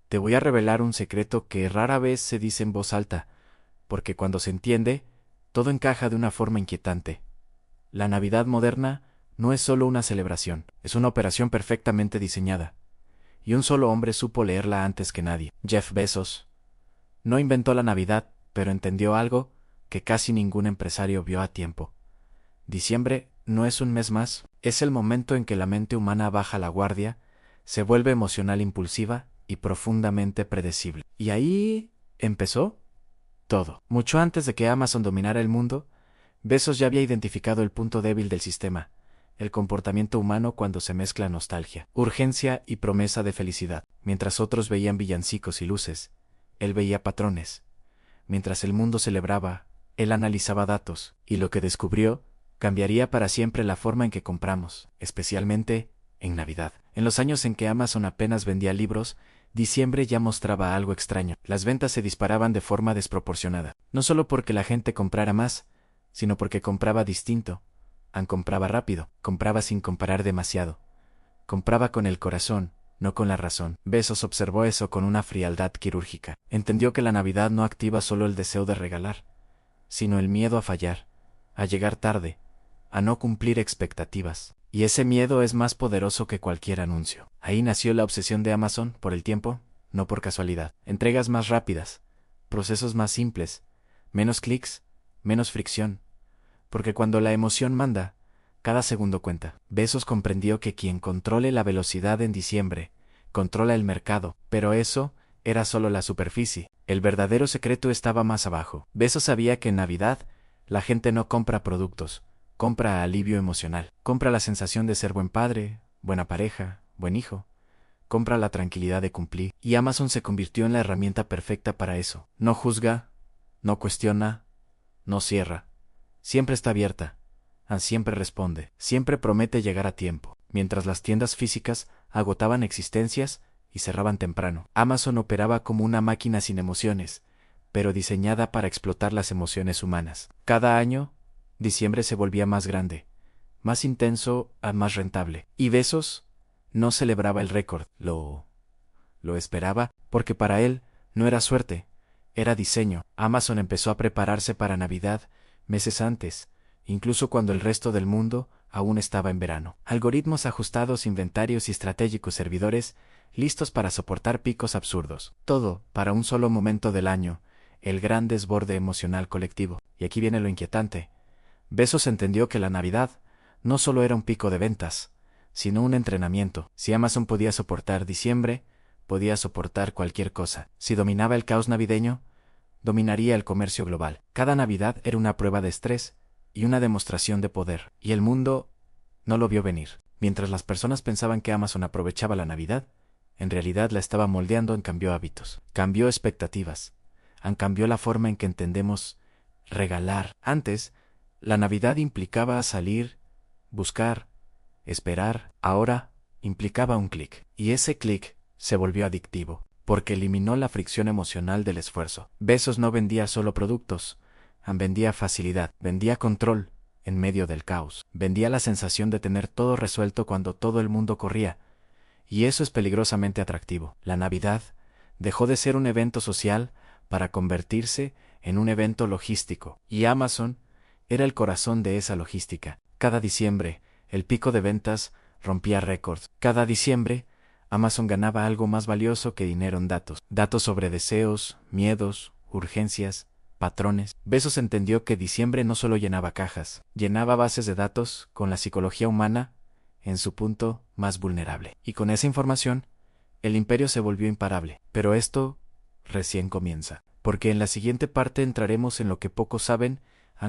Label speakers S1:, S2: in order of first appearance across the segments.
S1: Te voy a revelar un secreto que rara vez se dice en voz alta, porque cuando se entiende, todo encaja de una forma inquietante. La Navidad moderna no es solo una celebración, es una operación perfectamente diseñada. Y un solo hombre supo leerla antes que nadie. Jeff Bezos. No inventó la Navidad, pero entendió algo que casi ningún empresario vio a tiempo. Diciembre no es un mes más, es el momento en que la mente humana baja la guardia, se vuelve emocional impulsiva y profundamente predecible. Y ahí empezó todo. Mucho antes de que Amazon dominara el mundo, Bezos ya había identificado el punto débil del sistema, el comportamiento humano cuando se mezcla nostalgia, urgencia y promesa de felicidad. Mientras otros veían villancicos y luces, él veía patrones. Mientras el mundo celebraba, él analizaba datos, y lo que descubrió cambiaría para siempre la forma en que compramos, especialmente en Navidad. En los años en que Amazon apenas vendía libros, diciembre ya mostraba algo extraño. Las ventas se disparaban de forma desproporcionada, no solo porque la gente comprara más, sino porque compraba distinto. Compraba rápido, compraba sin comparar demasiado. Compraba con el corazón, no con la razón. Bezos observó eso con una frialdad quirúrgica. Entendió que la Navidad no activa solo el deseo de regalar, sino el miedo a fallar, a llegar tarde, a no cumplir expectativas. Y ese miedo es más poderoso que cualquier anuncio. Ahí nació la obsesión de Amazon por el tiempo, no por casualidad. Entregas más rápidas, procesos más simples, menos clics, menos fricción. Porque cuando la emoción manda, cada segundo cuenta. Bezos comprendió que quien controle la velocidad en diciembre, controla el mercado, pero eso era solo la superficie. El verdadero secreto estaba más abajo. Bezos sabía que en Navidad la gente no compra productos, compra alivio emocional, compra la sensación de ser buen padre, buena pareja, buen hijo, compra la tranquilidad de cumplir. Y Amazon se convirtió en la herramienta perfecta para eso. No juzga, no cuestiona, no cierra. Siempre está abierta, siempre responde, siempre promete llegar a tiempo. Mientras las tiendas físicas agotaban existencias y cerraban temprano, Amazon operaba como una máquina sin emociones, pero diseñada para explotar las emociones humanas. Cada año, diciembre se volvía más grande, más intenso, más rentable. Y Bezos no celebraba el récord, lo esperaba, porque para él no era suerte, era diseño. Amazon empezó a prepararse para Navidad meses antes, incluso cuando el resto del mundo aún estaba en verano. Algoritmos ajustados, inventarios y estratégicos servidores listos para soportar picos absurdos. Todo para un solo momento del año, el gran desborde emocional colectivo. Y aquí viene lo inquietante. Bezos entendió que la Navidad no solo era un pico de ventas, sino un entrenamiento. Si Amazon podía soportar diciembre, podía soportar cualquier cosa. Si dominaba el caos navideño, dominaría el comercio global. Cada Navidad era una prueba de estrés y una demostración de poder. Y el mundo no lo vio venir. Mientras las personas pensaban que Amazon aprovechaba la Navidad, en realidad la estaba moldeando. Cambió hábitos, cambió expectativas, cambió la forma en que entendemos regalar. Antes, la Navidad implicaba salir, buscar, esperar. Ahora implicaba un clic. Y ese clic se volvió adictivo, porque eliminó la fricción emocional del esfuerzo. Bezos no vendía solo productos, vendía facilidad, vendía control en medio del caos, vendía la sensación de tener todo resuelto cuando todo el mundo corría. Y eso es peligrosamente atractivo. La Navidad dejó de ser un evento social para convertirse en un evento logístico, y Amazon era el corazón de esa logística. Cada diciembre, el pico de ventas rompía récords. Cada diciembre, Amazon ganaba algo más valioso que dinero en datos. Datos sobre deseos, miedos, urgencias, patrones. Bezos entendió que diciembre no solo llenaba cajas, llenaba bases de datos con la psicología humana en su punto más vulnerable. Y con esa información, el imperio se volvió imparable. Pero esto recién comienza, porque en la siguiente parte entraremos en lo que pocos saben,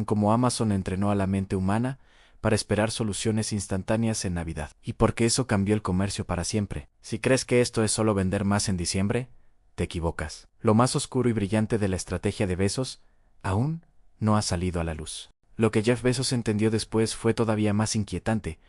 S1: cómo Amazon entrenó a la mente humana para esperar soluciones instantáneas en Navidad, y porque eso cambió el comercio para siempre. Si crees que esto es solo vender más en diciembre, te equivocas. Lo más oscuro y brillante de la estrategia de Bezos aún no ha salido a la luz. Lo que Jeff Bezos entendió después fue todavía más inquietante,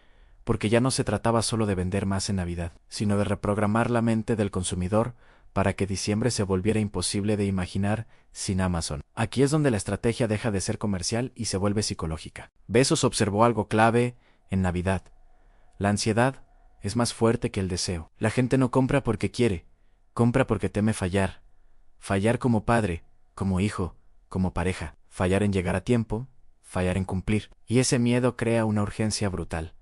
S1: porque ya no se trataba solo de vender más en Navidad, sino de reprogramar la mente del consumidor para que diciembre se volviera imposible de imaginar sin Amazon. Aquí es donde la estrategia deja de ser comercial y se vuelve psicológica. Bezos observó algo clave en Navidad. La ansiedad es más fuerte que el deseo. La gente no compra porque quiere, Compra porque teme fallar. Fallar como padre, como hijo, como pareja. Fallar en llegar a tiempo, fallar en cumplir. Y ese miedo crea una urgencia brutal.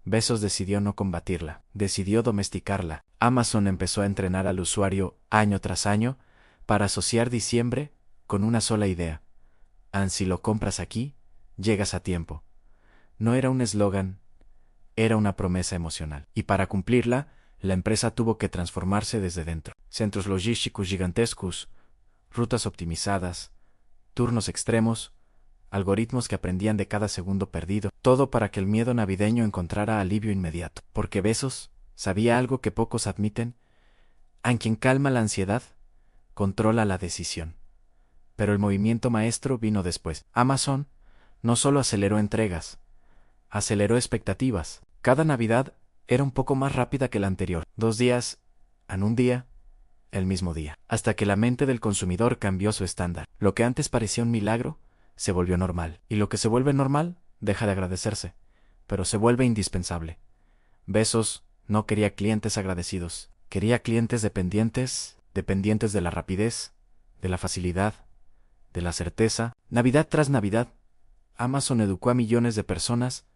S1: Bezos decidió no combatirla, decidió domesticarla. Amazon empezó a entrenar al usuario año tras año para asociar diciembre con una sola idea. Si lo compras aquí, llegas a tiempo. No era un eslogan, era una promesa emocional. Y para cumplirla, la empresa tuvo que transformarse desde dentro. Centros logísticos gigantescos, rutas optimizadas, turnos extremos, algoritmos que aprendían de cada segundo perdido, todo para que el miedo navideño encontrara alivio inmediato. Porque Bezos sabía algo que pocos admiten: a quien calma la ansiedad, controla la decisión. Pero el movimiento maestro vino después. Amazon no solo aceleró entregas, aceleró expectativas. Cada Navidad era un poco más rápida que la anterior. 2 días, en un día, el mismo día. Hasta que la mente del consumidor cambió su estándar. Lo que antes parecía un milagro, se volvió normal. Y lo que se vuelve normal, deja de agradecerse, pero se vuelve indispensable. Bezos no quería clientes agradecidos. Quería clientes dependientes, dependientes de la rapidez, de la facilidad, de la certeza. Navidad tras Navidad, Amazon educó a millones de personas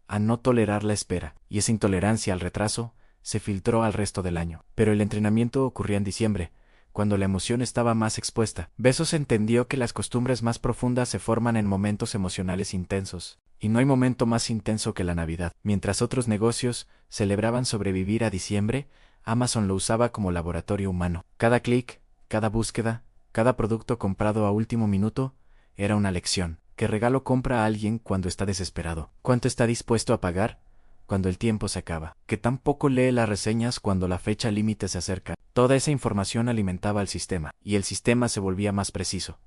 S1: a no tolerar la espera, y esa intolerancia al retraso se filtró al resto del año. Pero el entrenamiento ocurría en diciembre, cuando la emoción estaba más expuesta. Bezos entendió que las costumbres más profundas se forman en momentos emocionales intensos, y no hay momento más intenso que la Navidad. Mientras otros negocios celebraban sobrevivir a diciembre, Amazon lo usaba como laboratorio humano. Cada clic, cada búsqueda, cada producto comprado a último minuto era una lección. ¿Qué regalo compra a alguien cuando está desesperado? ¿Cuánto está dispuesto a pagar cuando el tiempo se acaba? ¿Que tampoco lee las reseñas cuando la fecha límite se acerca? Toda esa información alimentaba al sistema, y el sistema se volvía más preciso,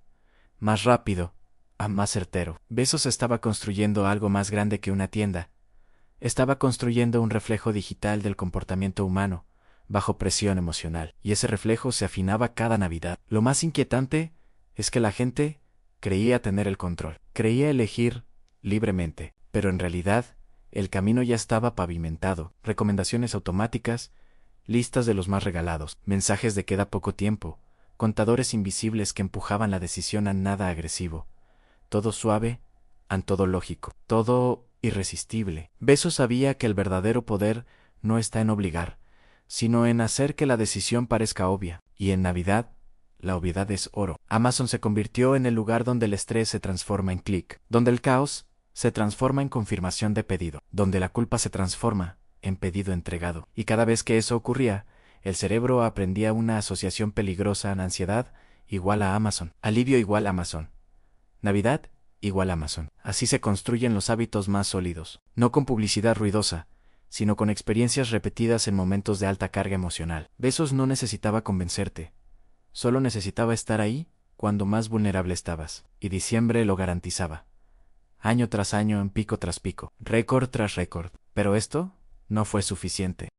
S1: más rápido, más certero. Bezos estaba construyendo algo más grande que una tienda. Estaba construyendo un reflejo digital del comportamiento humano, bajo presión emocional, y ese reflejo se afinaba cada Navidad. Lo más inquietante es que la gente creía tener el control, creía elegir libremente, pero en realidad el camino ya estaba pavimentado. Recomendaciones automáticas, listas de los más regalados, mensajes de queda poco tiempo, contadores invisibles que empujaban la decisión a nada agresivo. Todo suave, todo lógico, todo irresistible. Bezos sabía que el verdadero poder no está en obligar, sino en hacer que la decisión parezca obvia, y en Navidad, la obviedad es oro. Amazon se convirtió en el lugar donde el estrés se transforma en clic, donde el caos se transforma en confirmación de pedido, donde la culpa se transforma en pedido entregado. Y cada vez que eso ocurría, el cerebro aprendía una asociación peligrosa: en ansiedad igual a Amazon, alivio igual a Amazon, Navidad igual a Amazon. Así se construyen los hábitos más sólidos, no con publicidad ruidosa, sino con experiencias repetidas en momentos de alta carga emocional. Bezos no necesitaba convencerte, solo necesitaba estar ahí cuando más vulnerable estabas, y diciembre lo garantizaba. Año tras año, en pico tras pico, récord tras récord. Pero esto no fue suficiente.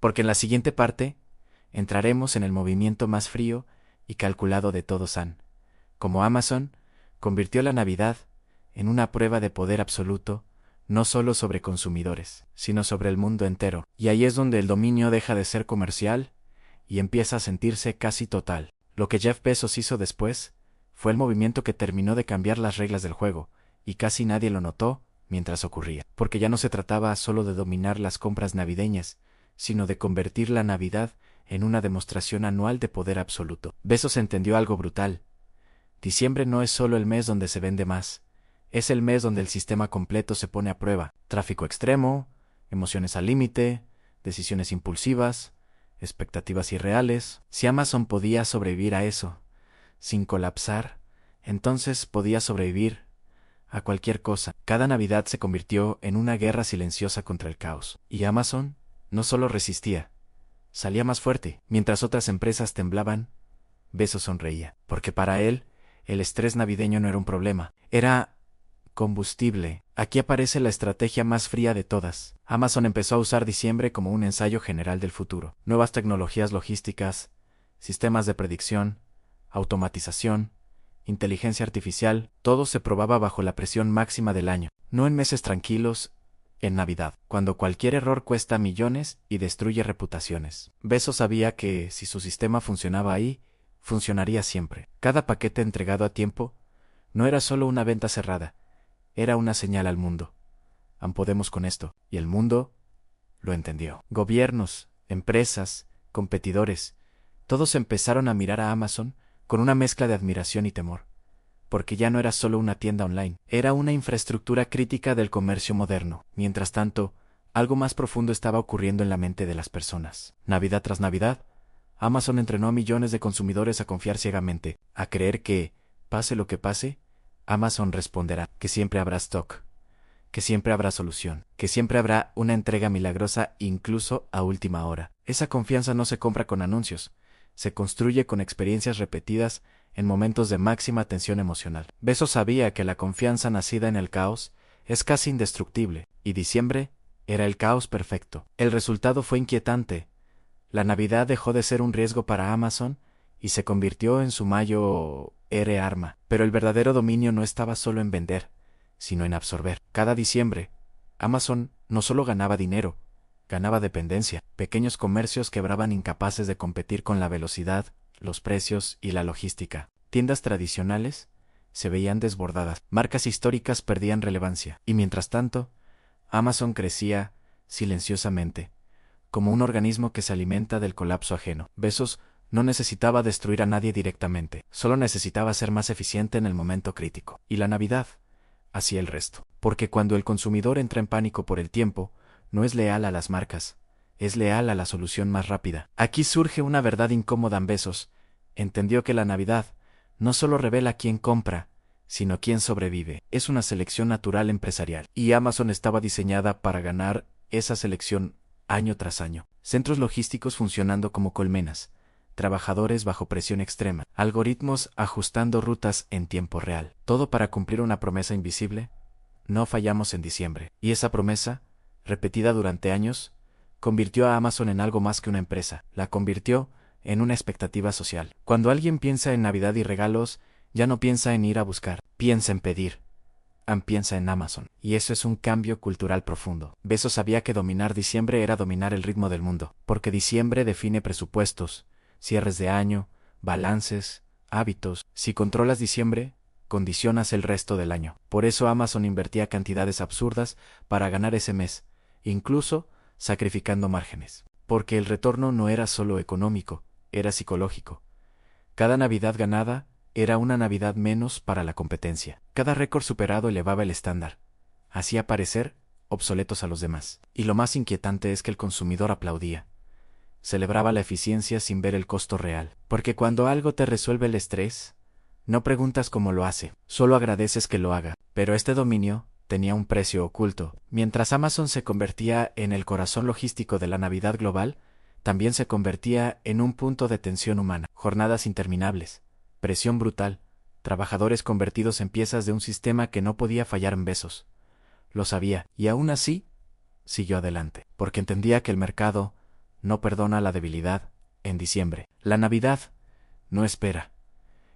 S1: Porque en la siguiente parte entraremos en el movimiento más frío y calculado de todos cómo Amazon convirtió la Navidad en una prueba de poder absoluto, no solo sobre consumidores, sino sobre el mundo entero. Y ahí es donde el dominio deja de ser comercial y empieza a sentirse casi total. Lo que Jeff Bezos hizo después fue el movimiento que terminó de cambiar las reglas del juego, y casi nadie lo notó mientras ocurría, porque ya no se trataba solo de dominar las compras navideñas, sino de convertir la Navidad en una demostración anual de poder absoluto. Bezos entendió algo brutal. Diciembre no es solo el mes donde se vende más, es el mes donde el sistema completo se pone a prueba. Tráfico extremo, emociones al límite, decisiones impulsivas, expectativas irreales. Si Amazon podía sobrevivir a eso, sin colapsar, entonces podía sobrevivir a cualquier cosa. Cada Navidad se convirtió en una guerra silenciosa contra el caos. Y Amazon no solo resistía, salía más fuerte. Mientras otras empresas temblaban, Bezos sonreía, porque para él, el estrés navideño no era un problema, era combustible. Aquí aparece la estrategia más fría de todas. Amazon empezó a usar diciembre como un ensayo general del futuro. Nuevas tecnologías logísticas, sistemas de predicción, automatización, inteligencia artificial, todo se probaba bajo la presión máxima del año. No en meses tranquilos, en Navidad, cuando cualquier error cuesta millones y destruye reputaciones. Bezos sabía que, si su sistema funcionaba ahí, funcionaría siempre. Cada paquete entregado a tiempo no era solo una venta cerrada, era una señal al mundo. Podemos con esto. Y el mundo lo entendió. Gobiernos, empresas, competidores, todos empezaron a mirar a Amazon con una mezcla de admiración y temor, porque ya no era solo una tienda online, era una infraestructura crítica del comercio moderno. Mientras tanto, algo más profundo estaba ocurriendo en la mente de las personas. Navidad tras Navidad, Amazon entrenó a millones de consumidores a confiar ciegamente, a creer que, pase lo que pase, Amazon responderá, que siempre habrá stock, que siempre habrá solución, que siempre habrá una entrega milagrosa incluso a última hora. Esa confianza no se compra con anuncios, se construye con experiencias repetidas en momentos de máxima tensión emocional. Bezos sabía que la confianza nacida en el caos es casi indestructible, y diciembre era el caos perfecto. El resultado fue inquietante. La Navidad dejó de ser un riesgo para Amazon y se convirtió en su mayor arma. Pero el verdadero dominio no estaba solo en vender, sino en absorber. Cada diciembre, Amazon no solo ganaba dinero, ganaba dependencia. Pequeños comercios quebraban incapaces de competir con la velocidad, los precios y la logística. Tiendas tradicionales se veían desbordadas. Marcas históricas perdían relevancia. Y mientras tanto, Amazon crecía silenciosamente, como un organismo que se alimenta del colapso ajeno. Bezos no necesitaba destruir a nadie directamente, solo necesitaba ser más eficiente en el momento crítico. Y la Navidad hacía el resto. Porque cuando el consumidor entra en pánico por el tiempo, no es leal a las marcas, es leal a la solución más rápida. Aquí surge una verdad incómoda en Bezos. Entendió que la Navidad no solo revela quién compra, sino quién sobrevive. Es una selección natural empresarial. Y Amazon estaba diseñada para ganar esa selección año tras año. Centros logísticos funcionando como colmenas, trabajadores bajo presión extrema, algoritmos ajustando rutas en tiempo real. Todo para cumplir una promesa invisible. No fallamos en diciembre. Y esa promesa, repetida durante años, convirtió a Amazon en algo más que una empresa. La convirtió en una expectativa social. Cuando alguien piensa en Navidad y regalos, ya no piensa en ir a buscar, piensa en pedir. Piensa en Amazon. Y eso es un cambio cultural profundo. Bezos sabía que dominar diciembre era dominar el ritmo del mundo, porque diciembre define presupuestos, cierres de año, balances, hábitos. Si controlas diciembre, condicionas el resto del año. Por eso Amazon invertía cantidades absurdas para ganar ese mes, incluso sacrificando márgenes. Porque el retorno no era solo económico, era psicológico. Cada Navidad ganada era una Navidad menos para la competencia. Cada récord superado elevaba el estándar, hacía parecer obsoletos a los demás. Y lo más inquietante es que el consumidor aplaudía. Celebraba la eficiencia sin ver el costo real. Porque cuando algo te resuelve el estrés, no preguntas cómo lo hace, solo agradeces que lo haga. Pero este dominio tenía un precio oculto. Mientras Amazon se convertía en el corazón logístico de la Navidad global, también se convertía en un punto de tensión humana. Jornadas interminables, presión brutal, trabajadores convertidos en piezas de un sistema que no podía fallar en Bezos. Lo sabía, y aún así, siguió adelante, porque entendía que el mercado no perdona la debilidad. En diciembre, la Navidad no espera.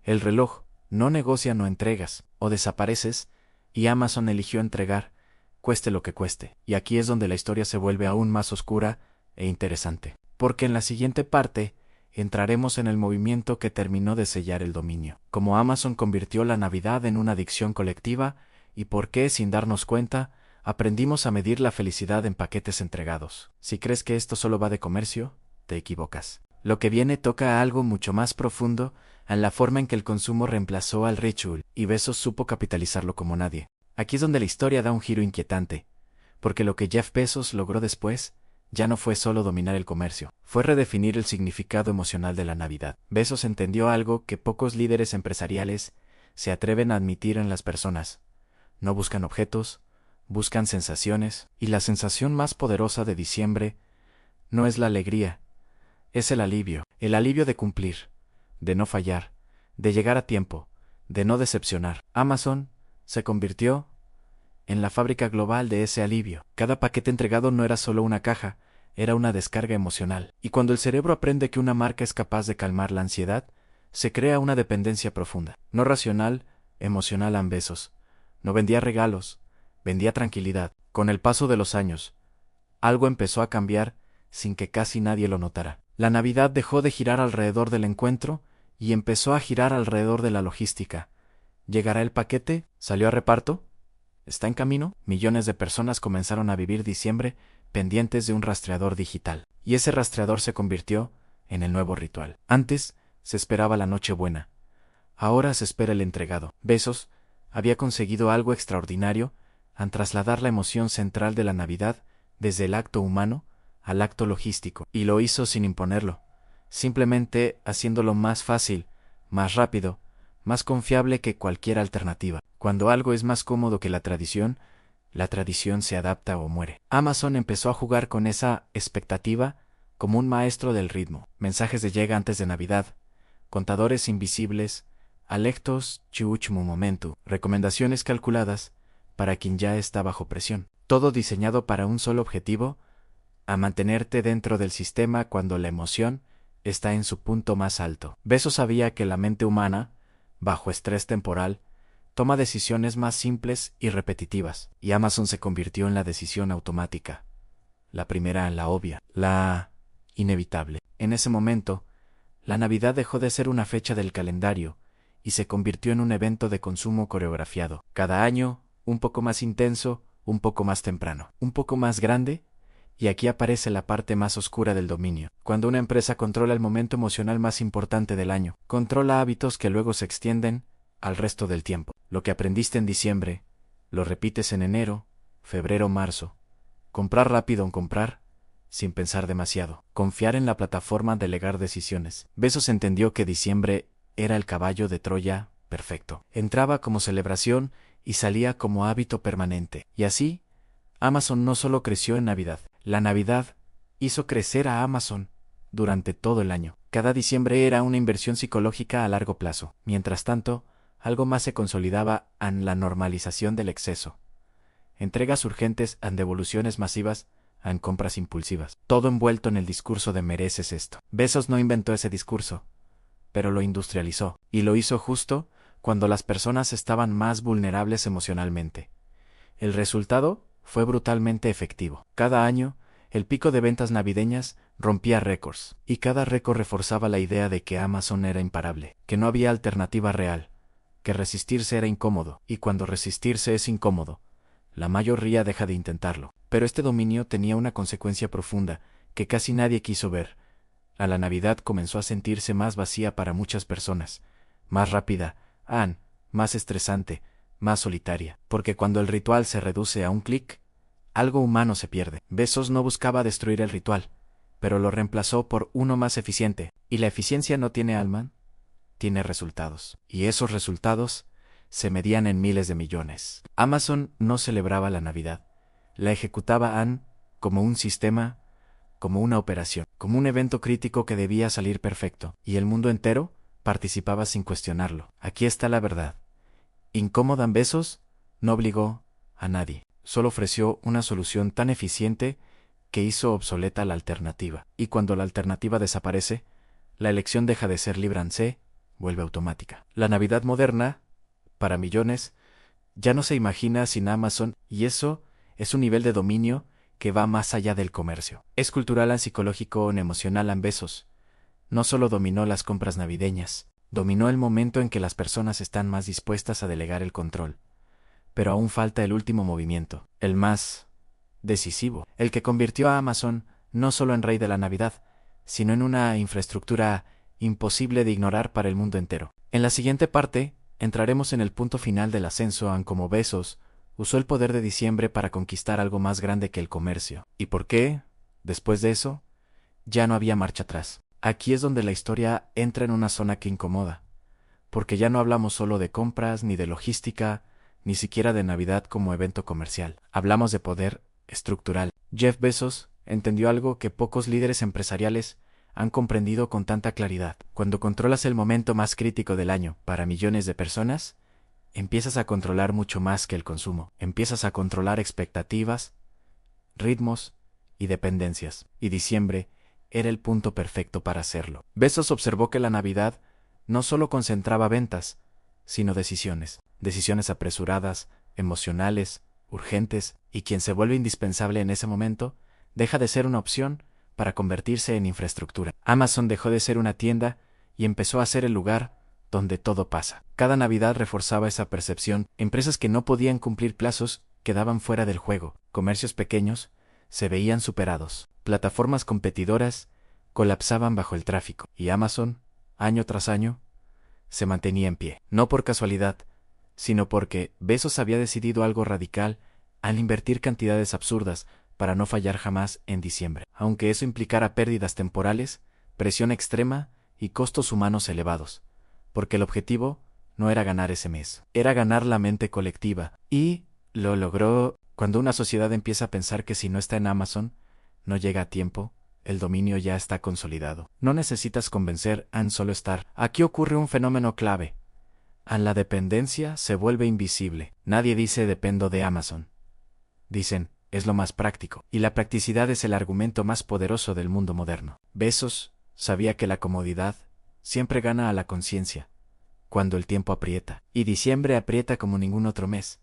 S1: El reloj no negocia no entregas, o desapareces, y Amazon eligió entregar, cueste lo que cueste. Y aquí es donde la historia se vuelve aún más oscura e interesante. Porque en la siguiente parte entraremos en el movimiento que terminó de sellar el dominio. Cómo Amazon convirtió la Navidad en una adicción colectiva y por qué, sin darnos cuenta, aprendimos a medir la felicidad en paquetes entregados. Si crees que esto solo va de comercio, te equivocas. Lo que viene toca algo mucho más profundo en la forma en que el consumo reemplazó al ritual, y Bezos supo capitalizarlo como nadie. Aquí es donde la historia da un giro inquietante, porque lo que Jeff Bezos logró después ya no fue solo dominar el comercio, fue redefinir el significado emocional de la Navidad. Bezos entendió algo que pocos líderes empresariales se atreven a admitir en las personas. No buscan objetos, buscan sensaciones, y la sensación más poderosa de diciembre no es la alegría, es el alivio de cumplir, de no fallar, de llegar a tiempo, de no decepcionar. Amazon se convirtió en la fábrica global de ese alivio. Cada paquete entregado no era solo una caja, era una descarga emocional. Y cuando el cerebro aprende que una marca es capaz de calmar la ansiedad, se crea una dependencia profunda. No racional, emocional. En Bezos no vendía regalos, vendía tranquilidad. Con el paso de los años, algo empezó a cambiar sin que casi nadie lo notara. La Navidad dejó de girar alrededor del encuentro y empezó a girar alrededor de la logística. ¿Llegará el paquete? ¿Salió a reparto? ¿Está en camino? Millones de personas comenzaron a vivir diciembre pendientes de un rastreador digital. Y ese rastreador se convirtió en el nuevo ritual. Antes se esperaba la Nochebuena. Ahora se espera el entregado. Bezos había conseguido algo extraordinario al trasladar la emoción central de la Navidad desde el acto humano al acto logístico. Y lo hizo sin imponerlo, simplemente haciéndolo más fácil, más rápido, más confiable que cualquier alternativa. Cuando algo es más cómodo que la tradición se adapta o muere. Amazon empezó a jugar con esa expectativa como un maestro del ritmo. Mensajes de llega antes de Navidad, contadores invisibles, alectos chiuchmu momentu, recomendaciones calculadas para quien ya está bajo presión. Todo diseñado para un solo objetivo, a mantenerte dentro del sistema cuando la emoción está en su punto más alto. Bezos sabía que la mente humana, bajo estrés temporal, toma decisiones más simples y repetitivas, y Amazon se convirtió en la decisión automática. La primera, la obvia, la inevitable. En ese momento, la Navidad dejó de ser una fecha del calendario y se convirtió en un evento de consumo coreografiado. Cada año, un poco más intenso, un poco más temprano, un poco más grande. Y aquí aparece la parte más oscura del dominio. Cuando una empresa controla el momento emocional más importante del año, controla hábitos que luego se extienden al resto del tiempo. Lo que aprendiste en diciembre, lo repites en enero, febrero, marzo. Comprar rápido o comprar sin pensar demasiado. Confiar en la plataforma, delegar decisiones. Bezos entendió que diciembre era el caballo de Troya perfecto. Entraba como celebración y salía como hábito permanente. Y así, Amazon no solo creció en Navidad. La Navidad hizo crecer a Amazon durante todo el año. Cada diciembre era una inversión psicológica a largo plazo. Mientras tanto, algo más se consolidaba en la normalización del exceso. Entregas urgentes en devoluciones masivas en compras impulsivas. Todo envuelto en el discurso de mereces esto. Bezos no inventó ese discurso, pero lo industrializó. Y lo hizo justo cuando las personas estaban más vulnerables emocionalmente. El resultado fue brutalmente efectivo. Cada año, el pico de ventas navideñas rompía récords, y cada récord reforzaba la idea de que Amazon era imparable, que no había alternativa real, que resistirse era incómodo, y cuando resistirse es incómodo, la mayoría deja de intentarlo. Pero este dominio tenía una consecuencia profunda que casi nadie quiso ver. A la Navidad comenzó a sentirse más vacía para muchas personas, más rápida, más estresante, más solitaria, porque cuando el ritual se reduce a un clic, algo humano se pierde. Bezos no buscaba destruir el ritual, pero lo reemplazó por uno más eficiente, y la eficiencia no tiene alma, tiene resultados, y esos resultados se medían en miles de millones. Amazon no celebraba la Navidad, la ejecutaba como un sistema, como una operación, como un evento crítico que debía salir perfecto, y el mundo entero participaba sin cuestionarlo. Aquí está la verdad. Incómoda en Bezos no obligó a nadie, solo ofreció una solución tan eficiente que hizo obsoleta la alternativa. Y cuando la alternativa desaparece, la elección deja de ser libre en se vuelve automática. La Navidad moderna, para millones, ya no se imagina sin Amazon, y eso es un nivel de dominio que va más allá del comercio. Es cultural, psicológico, emocional en Bezos. No solo dominó las compras navideñas, dominó el momento en que las personas están más dispuestas a delegar el control. Pero aún falta el último movimiento, el más decisivo, el que convirtió a Amazon no solo en rey de la Navidad, sino en una infraestructura imposible de ignorar para el mundo entero. En la siguiente parte, entraremos en el punto final del ascenso en cómo Bezos usó el poder de diciembre para conquistar algo más grande que el comercio. ¿Y por qué, después de eso, ya no había marcha atrás? Aquí es donde la historia entra en una zona que incomoda, porque ya no hablamos solo de compras, ni de logística, ni siquiera de Navidad como evento comercial. Hablamos de poder estructural. Jeff Bezos entendió algo que pocos líderes empresariales han comprendido con tanta claridad. Cuando controlas el momento más crítico del año para millones de personas, empiezas a controlar mucho más que el consumo. Empiezas a controlar expectativas, ritmos y dependencias. Y diciembre era el punto perfecto para hacerlo. Bezos observó que la Navidad no solo concentraba ventas, sino decisiones. Decisiones apresuradas, emocionales, urgentes, y quien se vuelve indispensable en ese momento, deja de ser una opción para convertirse en infraestructura. Amazon dejó de ser una tienda y empezó a ser el lugar donde todo pasa. Cada Navidad reforzaba esa percepción. Empresas que no podían cumplir plazos quedaban fuera del juego. Comercios pequeños se veían superados. Plataformas competidoras colapsaban bajo el tráfico. Y Amazon, año tras año, se mantenía en pie. No por casualidad, sino porque Bezos había decidido algo radical al invertir cantidades absurdas para no fallar jamás en diciembre. Aunque eso implicara pérdidas temporales, presión extrema y costos humanos elevados. Porque el objetivo no era ganar ese mes, era ganar la mente colectiva. Y lo logró. Cuando una sociedad empieza a pensar que si no está en Amazon, no llega a tiempo, el dominio ya está consolidado. No necesitas convencer a solo estar. Aquí ocurre un fenómeno clave. La dependencia se vuelve invisible. Nadie dice dependo de Amazon. Dicen, es lo más práctico. Y la practicidad es el argumento más poderoso del mundo moderno. Bezos sabía que la comodidad siempre gana a la conciencia, cuando el tiempo aprieta. Y diciembre aprieta como ningún otro mes.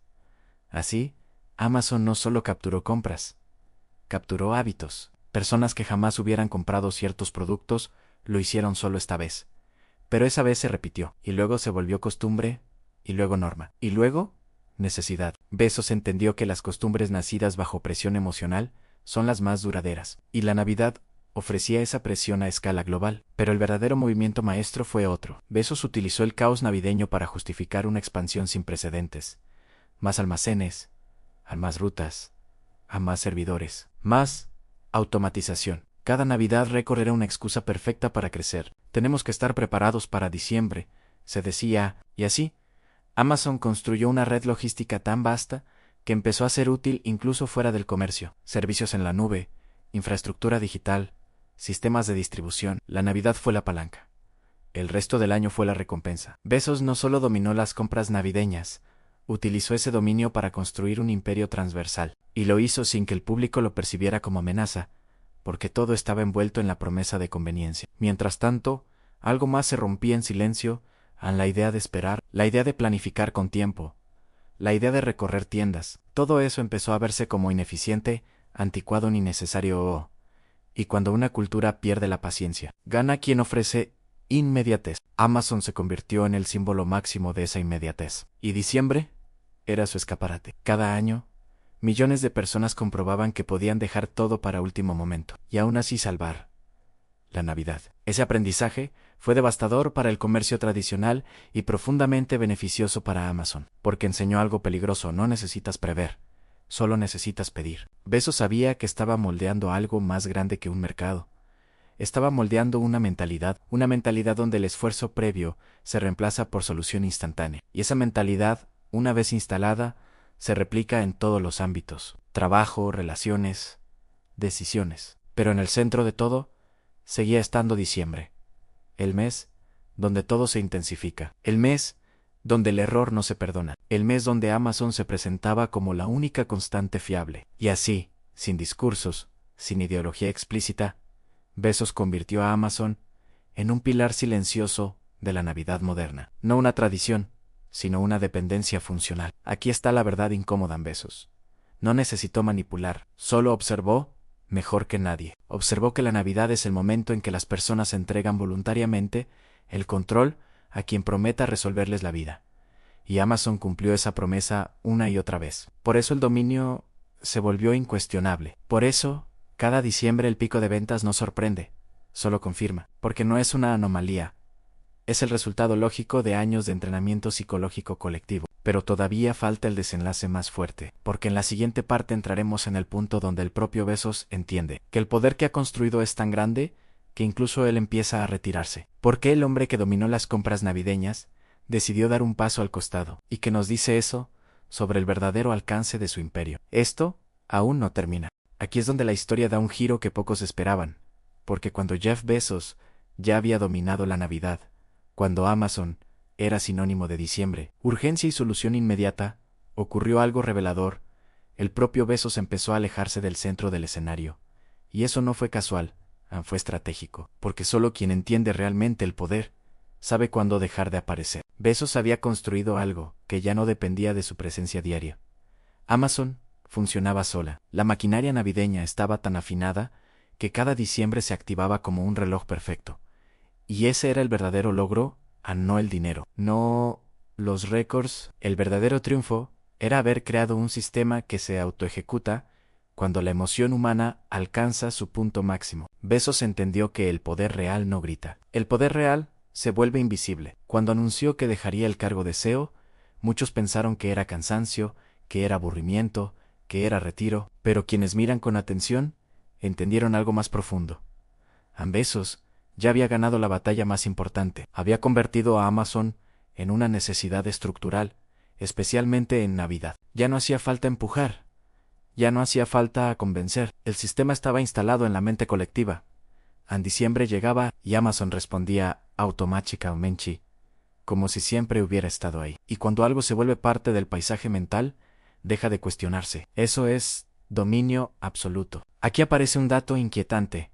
S1: Así, Amazon no solo capturó compras, capturó hábitos. Personas que jamás hubieran comprado ciertos productos lo hicieron solo esta vez. Pero esa vez se repitió, y luego se volvió costumbre, y luego norma, y luego necesidad. Bezos entendió que las costumbres nacidas bajo presión emocional son las más duraderas, y la Navidad ofrecía esa presión a escala global. Pero el verdadero movimiento maestro fue otro. Bezos utilizó el caos navideño para justificar una expansión sin precedentes. Más almacenes, a más rutas, a más servidores, más automatización. Cada Navidad récord era una excusa perfecta para crecer. Tenemos que estar preparados para diciembre, se decía, y así, Amazon construyó una red logística tan vasta que empezó a ser útil incluso fuera del comercio. Servicios en la nube, infraestructura digital, sistemas de distribución. La Navidad fue la palanca. El resto del año fue la recompensa. Bezos no solo dominó las compras navideñas, utilizó ese dominio para construir un imperio transversal, y lo hizo sin que el público lo percibiera como amenaza, porque todo estaba envuelto en la promesa de conveniencia. Mientras tanto, algo más se rompía en silencio, la idea de esperar, la idea de planificar con tiempo, la idea de recorrer tiendas. Todo eso empezó a verse como ineficiente, anticuado ni necesario. Y cuando una cultura pierde la paciencia, gana quien ofrece inmediatez. Amazon se convirtió en el símbolo máximo de esa inmediatez. Y diciembre era su escaparate. Cada año, millones de personas comprobaban que podían dejar todo para último momento, y aún así salvar la Navidad. Ese aprendizaje fue devastador para el comercio tradicional y profundamente beneficioso para Amazon, porque enseñó algo peligroso: no necesitas prever, solo necesitas pedir. Bezos sabía que estaba moldeando algo más grande que un mercado. Estaba moldeando una mentalidad donde el esfuerzo previo se reemplaza por solución instantánea. Y esa mentalidad, una vez instalada, se replica en todos los ámbitos: trabajo, relaciones, decisiones. Pero en el centro de todo, seguía estando diciembre, el mes donde todo se intensifica, el mes donde el error no se perdona, el mes donde Amazon se presentaba como la única constante fiable. Y así, sin discursos, sin ideología explícita, Bezos convirtió a Amazon en un pilar silencioso de la Navidad moderna. No una tradición, sino una dependencia funcional. Aquí está la verdad incómoda en Bezos. No necesitó manipular, solo observó mejor que nadie. Observó que la Navidad es el momento en que las personas entregan voluntariamente el control a quien prometa resolverles la vida. Y Amazon cumplió esa promesa una y otra vez. Por eso el dominio se volvió incuestionable. Por eso, cada diciembre el pico de ventas no sorprende, solo confirma, porque no es una anomalía. Es el resultado lógico de años de entrenamiento psicológico colectivo. Pero todavía falta el desenlace más fuerte, porque en la siguiente parte entraremos en el punto donde el propio Bezos entiende que el poder que ha construido es tan grande que incluso él empieza a retirarse. Porque el hombre que dominó las compras navideñas decidió dar un paso al costado. ¿Y qué nos dice eso sobre el verdadero alcance de su imperio? Esto aún no termina. Aquí es donde la historia da un giro que pocos esperaban, porque cuando Jeff Bezos ya había dominado la Navidad, cuando Amazon era sinónimo de diciembre, urgencia y solución inmediata, ocurrió algo revelador. El propio Bezos empezó a alejarse del centro del escenario. Y eso no fue casual, fue estratégico, porque solo quien entiende realmente el poder sabe cuándo dejar de aparecer. Bezos había construido algo que ya no dependía de su presencia diaria. Amazon funcionaba sola. La maquinaria navideña estaba tan afinada que cada diciembre se activaba como un reloj perfecto. Y ese era el verdadero logro, no el dinero, no los récords. El verdadero triunfo era haber creado un sistema que se autoejecuta cuando la emoción humana alcanza su punto máximo. Bezos entendió que el poder real no grita. El poder real se vuelve invisible. Cuando anunció que dejaría el cargo de CEO, muchos pensaron que era cansancio, que era aburrimiento, que era retiro, pero quienes miran con atención entendieron algo más profundo. Bezos ya había ganado la batalla más importante. Había convertido a Amazon en una necesidad estructural, especialmente en Navidad. Ya no hacía falta empujar, ya no hacía falta convencer. El sistema estaba instalado en la mente colectiva. En diciembre llegaba y Amazon respondía automáticamente, como si siempre hubiera estado ahí. Y cuando algo se vuelve parte del paisaje mental, deja de cuestionarse. Eso es dominio absoluto. Aquí aparece un dato inquietante.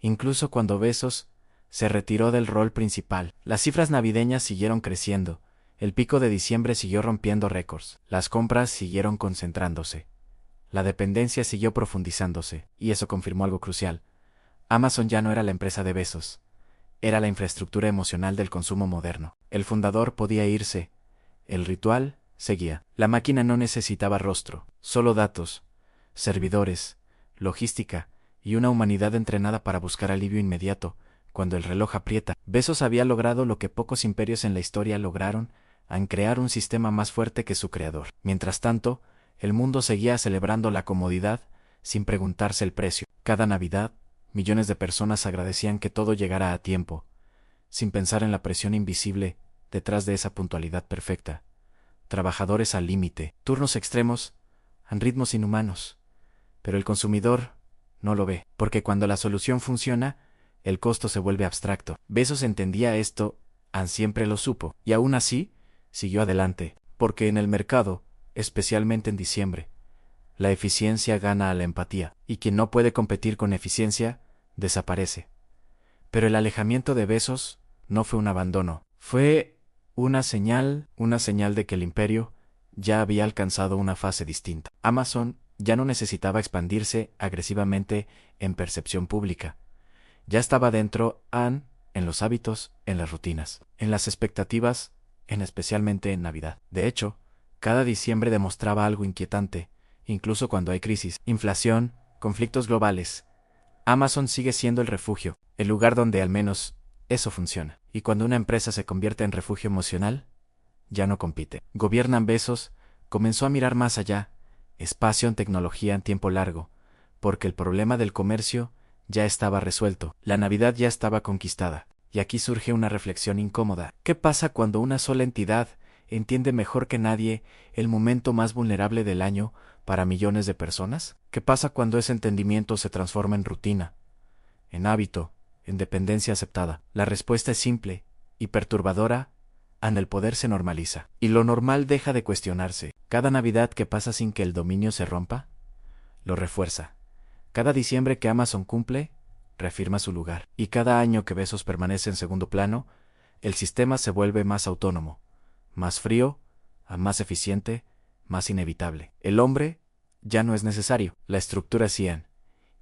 S1: Incluso cuando Bezos se retiró del rol principal, las cifras navideñas siguieron creciendo, el pico de diciembre siguió rompiendo récords, las compras siguieron concentrándose, la dependencia siguió profundizándose, y eso confirmó algo crucial. Amazon ya no era la empresa de Bezos, era la infraestructura emocional del consumo moderno. El fundador podía irse, el ritual seguía. La máquina no necesitaba rostro, solo datos, servidores, logística y una humanidad entrenada para buscar alivio inmediato cuando el reloj aprieta. Bezos había logrado lo que pocos imperios en la historia lograron, en crear un sistema más fuerte que su creador. Mientras tanto, el mundo seguía celebrando la comodidad sin preguntarse el precio. Cada Navidad, millones de personas agradecían que todo llegara a tiempo, sin pensar en la presión invisible detrás de esa puntualidad perfecta. Trabajadores al límite, turnos extremos, en ritmos inhumanos. Pero el consumidor no lo ve, porque cuando la solución funciona, el costo se vuelve abstracto. Bezos entendía esto, siempre lo supo, y aún así, siguió adelante, porque en el mercado, especialmente en diciembre, la eficiencia gana a la empatía, y quien no puede competir con eficiencia, desaparece. Pero el alejamiento de Bezos no fue un abandono, fue una señal de que el imperio ya había alcanzado una fase distinta. Amazon ya no necesitaba expandirse agresivamente en percepción pública. Ya estaba dentro, en los hábitos, en las rutinas, en las expectativas, especialmente en Navidad. De hecho, cada diciembre demostraba algo inquietante, incluso cuando hay crisis, inflación, conflictos globales. Amazon sigue siendo el refugio, el lugar donde al menos eso funciona. Y cuando una empresa se convierte en refugio emocional, ya no compite. Gobiernan Bezos, comenzó a mirar más allá, espacio en tecnología en tiempo largo, porque el problema del comercio ya estaba resuelto, la Navidad ya estaba conquistada. Y aquí surge una reflexión incómoda. ¿Qué pasa cuando una sola entidad entiende mejor que nadie el momento más vulnerable del año para millones de personas? ¿Qué pasa cuando ese entendimiento se transforma en rutina, en hábito, en dependencia aceptada? La respuesta es simple y perturbadora. El poder se normaliza, y lo normal deja de cuestionarse. Cada Navidad que pasa sin que el dominio se rompa, lo refuerza. Cada diciembre que Amazon cumple, reafirma su lugar. Y cada año que Bezos permanece en segundo plano, el sistema se vuelve más autónomo, más frío, más eficiente, más inevitable. El hombre ya no es necesario, la estructura sí.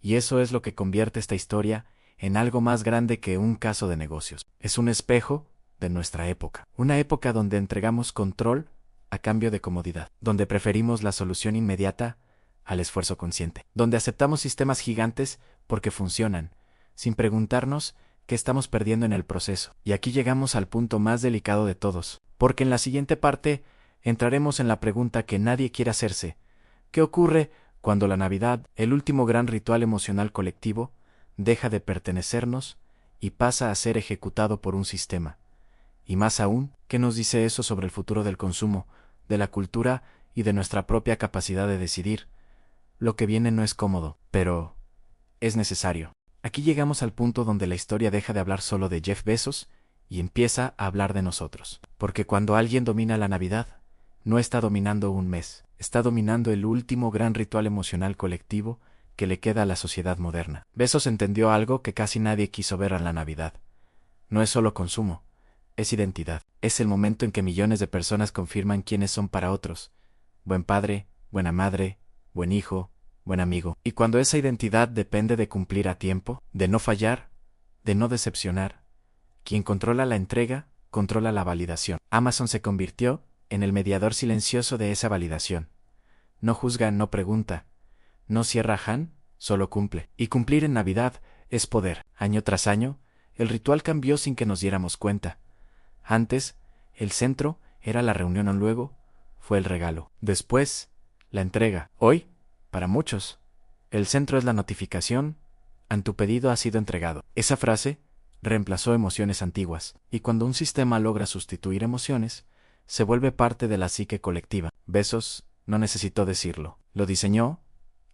S1: Y eso es lo que convierte esta historia en algo más grande que un caso de negocios. Es un espejo de nuestra época. Una época donde entregamos control a cambio de comodidad, donde preferimos la solución inmediata al esfuerzo consciente, donde aceptamos sistemas gigantes porque funcionan, sin preguntarnos qué estamos perdiendo en el proceso. Y aquí llegamos al punto más delicado de todos, porque en la siguiente parte entraremos en la pregunta que nadie quiere hacerse. ¿Qué ocurre cuando la Navidad, el último gran ritual emocional colectivo, deja de pertenecernos y pasa a ser ejecutado por un sistema? Y más aún, ¿qué nos dice eso sobre el futuro del consumo, de la cultura y de nuestra propia capacidad de decidir? Lo que viene no es cómodo, pero es necesario. Aquí llegamos al punto donde la historia deja de hablar solo de Jeff Bezos y empieza a hablar de nosotros. Porque cuando alguien domina la Navidad, no está dominando un mes, está dominando el último gran ritual emocional colectivo que le queda a la sociedad moderna. Bezos entendió algo que casi nadie quiso ver en la Navidad. No es solo consumo, es identidad. Es el momento en que millones de personas confirman quiénes son para otros. Buen padre, buena madre, buen hijo, buen amigo. Y cuando esa identidad depende de cumplir a tiempo, de no fallar, de no decepcionar, quien controla la entrega, controla la validación. Amazon se convirtió en el mediador silencioso de esa validación. No juzga, no pregunta, no cierra Han, solo cumple. Y cumplir en Navidad es poder. Año tras año, el ritual cambió sin que nos diéramos cuenta. Antes, el centro era la reunión, o luego fue el regalo. Después, la entrega. Hoy, para muchos, el centro es la notificación, tu pedido ha sido entregado. Esa frase reemplazó emociones antiguas, y cuando un sistema logra sustituir emociones, se vuelve parte de la psique colectiva. Bezos no necesitó decirlo, lo diseñó,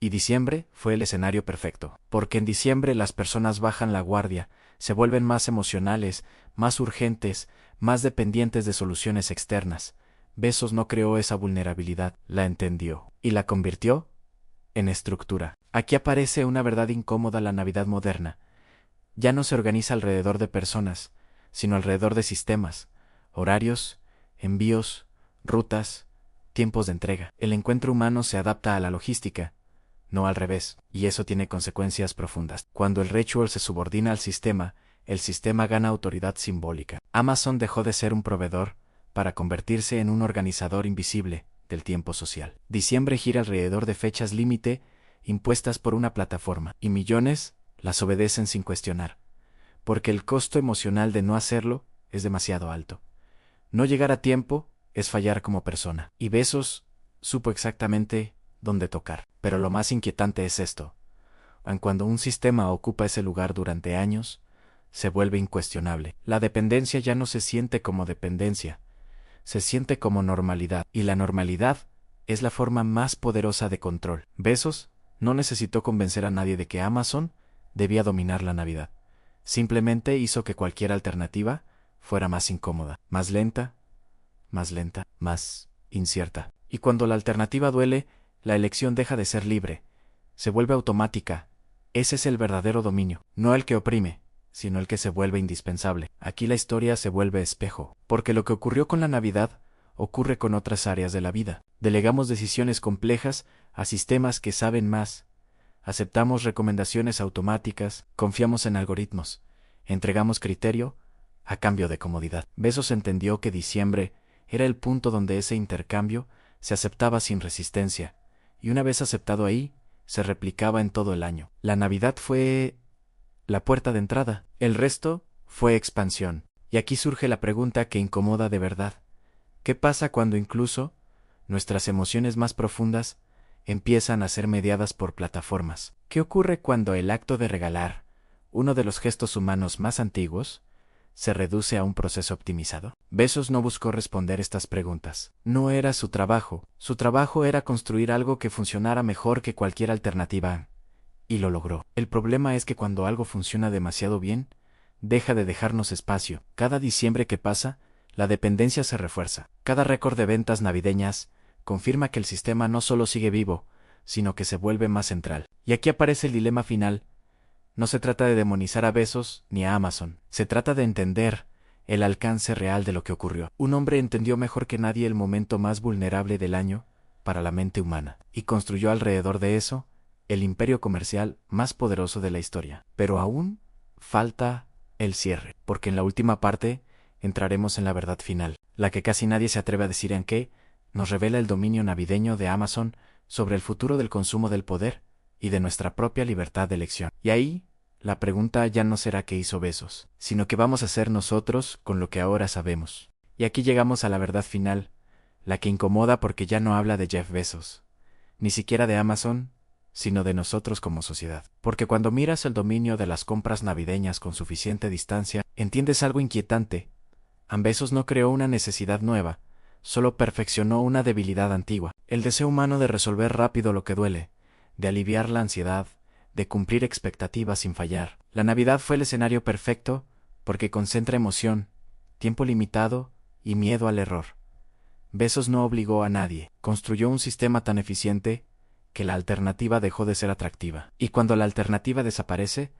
S1: y diciembre fue el escenario perfecto, porque en diciembre las personas bajan la guardia, se vuelven más emocionales, más urgentes, más dependientes de soluciones externas. Bezos no creó esa vulnerabilidad, la entendió, y la convirtió en estructura. Aquí aparece una verdad incómoda: la Navidad moderna ya no se organiza alrededor de personas, sino alrededor de sistemas, horarios, envíos, rutas, tiempos de entrega. El encuentro humano se adapta a la logística, no al revés, y eso tiene consecuencias profundas. Cuando el ritual se subordina al sistema, el sistema gana autoridad simbólica. Amazon dejó de ser un proveedor para convertirse en un organizador invisible del tiempo social. Diciembre gira alrededor de fechas límite impuestas por una plataforma, y millones las obedecen sin cuestionar, porque el costo emocional de no hacerlo es demasiado alto. No llegar a tiempo es fallar como persona. Y Bezos supo exactamente dónde tocar. Pero lo más inquietante es esto: aun cuando un sistema ocupa ese lugar durante años, se vuelve incuestionable. La dependencia ya no se siente como dependencia, se siente como normalidad, y la normalidad es la forma más poderosa de control. Bezos no necesitó convencer a nadie de que Amazon debía dominar la Navidad. Simplemente hizo que cualquier alternativa fuera más incómoda, más lenta, más incierta. Y cuando la alternativa duele, la elección deja de ser libre, se vuelve automática. Ese es el verdadero dominio, no el que oprime, sino el que se vuelve indispensable. Aquí la historia se vuelve espejo, porque lo que ocurrió con la Navidad ocurre con otras áreas de la vida. Delegamos decisiones complejas a sistemas que saben más. Aceptamos recomendaciones automáticas, confiamos en algoritmos, entregamos criterio a cambio de comodidad. Bezos entendió que diciembre era el punto donde ese intercambio se aceptaba sin resistencia, y una vez aceptado ahí, se replicaba en todo el año. La Navidad fue la puerta de entrada, el resto fue expansión. Y aquí surge la pregunta que incomoda de verdad: ¿qué pasa cuando incluso nuestras emociones más profundas empiezan a ser mediadas por plataformas? ¿Qué ocurre cuando el acto de regalar, uno de los gestos humanos más antiguos, se reduce a un proceso optimizado? Bezos no buscó responder estas preguntas. No era su trabajo era construir algo que funcionara mejor que cualquier alternativa, y lo logró. El problema es que cuando algo funciona demasiado bien, deja de dejarnos espacio. Cada diciembre que pasa, la dependencia se refuerza. Cada récord de ventas navideñas confirma que el sistema no solo sigue vivo, sino que se vuelve más central. Y aquí aparece el dilema final. No se trata de demonizar a Bezos ni a Amazon, se trata de entender el alcance real de lo que ocurrió. Un hombre entendió mejor que nadie el momento más vulnerable del año para la mente humana, y construyó alrededor de eso el imperio comercial más poderoso de la historia. Pero aún falta el cierre, porque en la última parte entraremos en la verdad final, la que casi nadie se atreve a decir, en que nos revela el dominio navideño de Amazon sobre el futuro del consumo del poder y de nuestra propia libertad de elección. Y ahí, la pregunta ya no será qué hizo Bezos, sino qué vamos a hacer nosotros con lo que ahora sabemos. Y aquí llegamos a la verdad final, la que incomoda porque ya no habla de Jeff Bezos, ni siquiera de Amazon, sino de nosotros como sociedad. Porque cuando miras el dominio de las compras navideñas con suficiente distancia, entiendes algo inquietante. Bezos no creó una necesidad nueva, solo perfeccionó una debilidad antigua: el deseo humano de resolver rápido lo que duele, de aliviar la ansiedad, de cumplir expectativas sin fallar. La Navidad fue el escenario perfecto porque concentra emoción, tiempo limitado y miedo al error. Bezos no obligó a nadie, construyó un sistema tan eficiente que la alternativa dejó de ser atractiva. Y cuando la alternativa desaparece,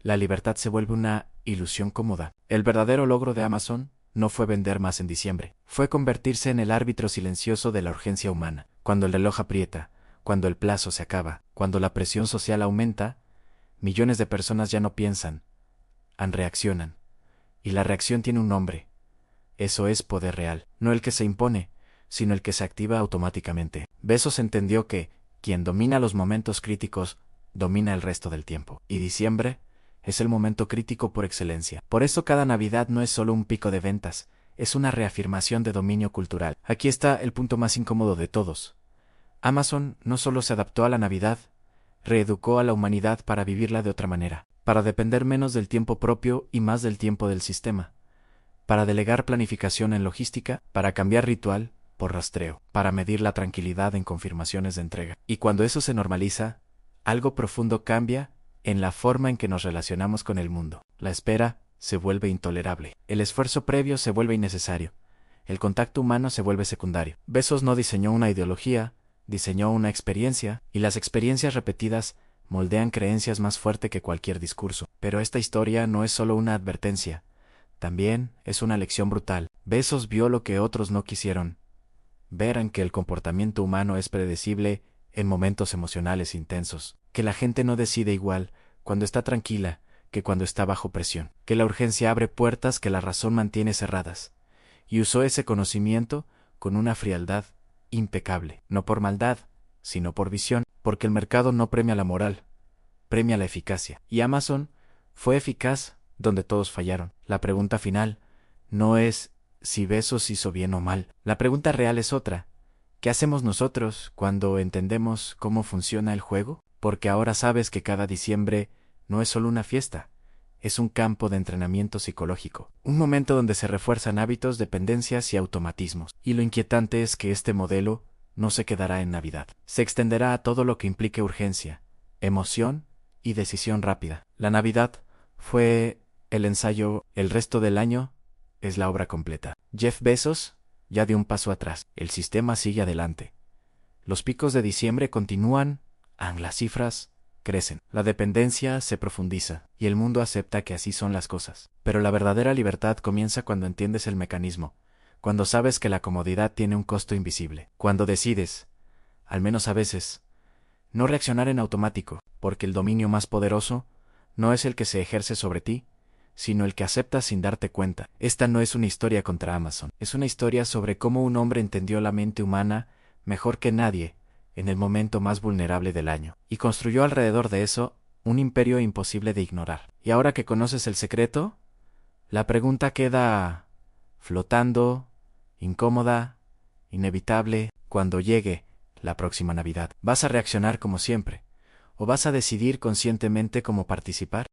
S1: la libertad se vuelve una ilusión cómoda. El verdadero logro de Amazon no fue vender más en diciembre, fue convertirse en el árbitro silencioso de la urgencia humana. Cuando el reloj aprieta, cuando el plazo se acaba, cuando la presión social aumenta, millones de personas ya no piensan, reaccionan. Y la reacción tiene un nombre. Eso es poder real, no el que se impone, sino el que se activa automáticamente. Bezos entendió que, quien domina los momentos críticos, domina el resto del tiempo. Y diciembre es el momento crítico por excelencia. Por eso cada Navidad no es solo un pico de ventas, es una reafirmación de dominio cultural. Aquí está el punto más incómodo de todos. Amazon no solo se adaptó a la Navidad, reeducó a la humanidad para vivirla de otra manera, para depender menos del tiempo propio y más del tiempo del sistema, para delegar planificación en logística, para cambiar ritual por rastreo, para medir la tranquilidad en confirmaciones de entrega. Y cuando eso se normaliza, algo profundo cambia en la forma en que nos relacionamos con el mundo. La espera se vuelve intolerable. El esfuerzo previo se vuelve innecesario. El contacto humano se vuelve secundario. Bezos no diseñó una ideología, diseñó una experiencia, y las experiencias repetidas moldean creencias más fuerte que cualquier discurso. Pero esta historia no es solo una advertencia, también es una lección brutal. Bezos vio lo que otros no quisieron. Verán que el comportamiento humano es predecible en momentos emocionales intensos, que la gente no decide igual cuando está tranquila que cuando está bajo presión, que la urgencia abre puertas que la razón mantiene cerradas, y usó ese conocimiento con una frialdad impecable, no por maldad, sino por visión, porque el mercado no premia la moral, premia la eficacia, y Amazon fue eficaz donde todos fallaron. La pregunta final no es si Bezos hizo bien o mal. La pregunta real es otra. ¿Qué hacemos nosotros cuando entendemos cómo funciona el juego? Porque ahora sabes que cada diciembre no es solo una fiesta, es un campo de entrenamiento psicológico, un momento donde se refuerzan hábitos, dependencias y automatismos. Y lo inquietante es que este modelo no se quedará en Navidad. Se extenderá a todo lo que implique urgencia, emoción y decisión rápida. La Navidad fue el ensayo, el resto del año es la obra completa. Jeff Bezos ya dio un paso atrás. El sistema sigue adelante. Los picos de diciembre continúan, las cifras crecen, la dependencia se profundiza y el mundo acepta que así son las cosas. Pero la verdadera libertad comienza cuando entiendes el mecanismo, cuando sabes que la comodidad tiene un costo invisible, cuando decides, al menos a veces, no reaccionar en automático, porque el dominio más poderoso no es el que se ejerce sobre ti, sino el que aceptas sin darte cuenta. Esta no es una historia contra Amazon, es una historia sobre cómo un hombre entendió la mente humana mejor que nadie en el momento más vulnerable del año, y construyó alrededor de eso un imperio imposible de ignorar. Y ahora que conoces el secreto, la pregunta queda flotando, incómoda, inevitable. Cuando llegue la próxima Navidad, ¿vas a reaccionar como siempre? ¿O vas a decidir conscientemente cómo participar?